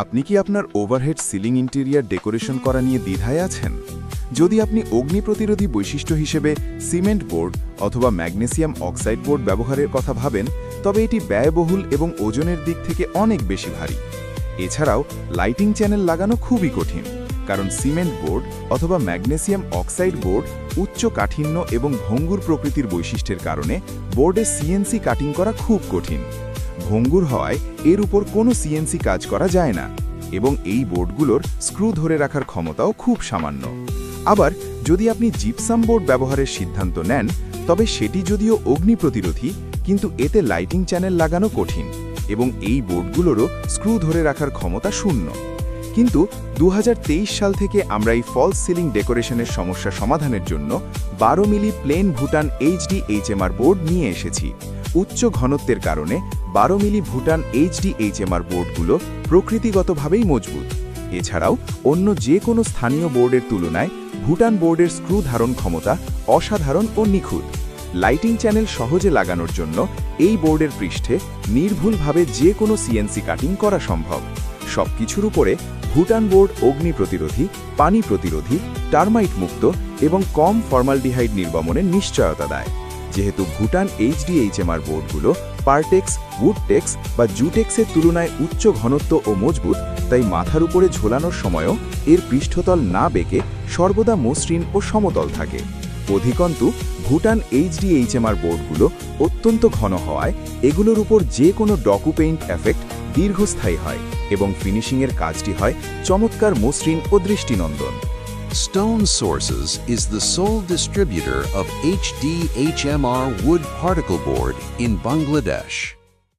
আপনি কি আপনার ওভারহেড সিলিং ইন্টেরিয়ার ডেকোরেশন করা নিয়ে দ্বিধায় আছেন? যদি আপনি অগ্নি প্রতিরোধী বৈশিষ্ট্য হিসেবে সিমেন্ট বোর্ড অথবা ম্যাগনেসিয়াম অক্সাইড বোর্ড ব্যবহারের কথা ভাবেন, তবে এটি ব্যয়বহুল এবং ওজনের দিক থেকে অনেক বেশি ভারী। এছাড়াও লাইটিং চ্যানেল লাগানো খুবই কঠিন, কারণ সিমেন্ট বোর্ড অথবা ম্যাগনেসিয়াম অক্সাইড বোর্ড উচ্চ কাঠিন্য এবং ভঙ্গুর প্রকৃতির বৈশিষ্ট্যের কারণে বোর্ডে সিএনসি কাটিং করা খুব কঠিন। ভঙ্গুর হওয়ায় এর উপর কোনো সিএনসি কাজ করা যায় না, এবং এই বোর্ডগুলোর স্ক্রু ধরে রাখার ক্ষমতাও খুব সামান্য। আবার যদি আপনি জিপসাম বোর্ড ব্যবহারের সিদ্ধান্ত নেন, তবে সেটি যদিও অগ্নি প্রতিরোধী, কিন্তু এতে লাইটিং চ্যানেল লাগানো কঠিন এবং এই বোর্ডগুলোরও স্ক্রু ধরে রাখার ক্ষমতা শূন্য। কিন্তু 2023 সাল থেকে আমরা এই ফলস সিলিং ডেকোরেশনের সমস্যা সমাধানের জন্য 12 মিলি প্লেন ভুটান এইচডি এইচএমআর বোর্ড নিয়ে এসেছি। উচ্চ ঘনত্বের কারণে 12 মিলি ভুটান এইচডি এইচএমআর বোর্ডগুলো প্রকৃতিগতভাবেই মজবুত। এছাড়াও অন্য যে কোনো স্থানীয় বোর্ডের তুলনায় ভুটান বোর্ডের স্ক্রু ধারণ ক্ষমতা অসাধারণ ও নিখুঁত। লাইটিং চ্যানেল সহজে লাগানোর জন্য এই বোর্ডের পৃষ্ঠে নির্ভুলভাবে যে কোনো সিএনসি কাটিং করা সম্ভব। সবকিছুর উপরে ভুটান বোর্ড অগ্নি প্রতিরোধী, পানি প্রতিরোধী, টার্মাইট মুক্ত এবং কম ফর্মালডিহাইড নির্গমনের নিশ্চয়তা দেয়। যেহেতু ভুটান এইচডিএইচএমআর বোর্ডগুলো পারটেক্স, উডটেক্স বা জুটেক্সের তুলনায় উচ্চ ঘনত্ব ও মজবুত, তাই মাথার উপরে ঝোলানোর সময়ও এর পৃষ্ঠতল না বেঁকে সর্বদা মসৃণ ও সমতল থাকে। অধিকন্তু ভুটান এইচডিএইচএমআর বোর্ডগুলো অত্যন্ত ঘন হওয়ায় এগুলোর উপর যে কোনো ডকুপেইন্ট এফেক্ট দীর্ঘস্থায়ী হয় এবং ফিনিশিংয়ের কাজটি হয় চমৎকার মসৃণ ও দৃষ্টিনন্দন। Stone Sources is the sole distributor of HD HMR wood particle board in Bangladesh.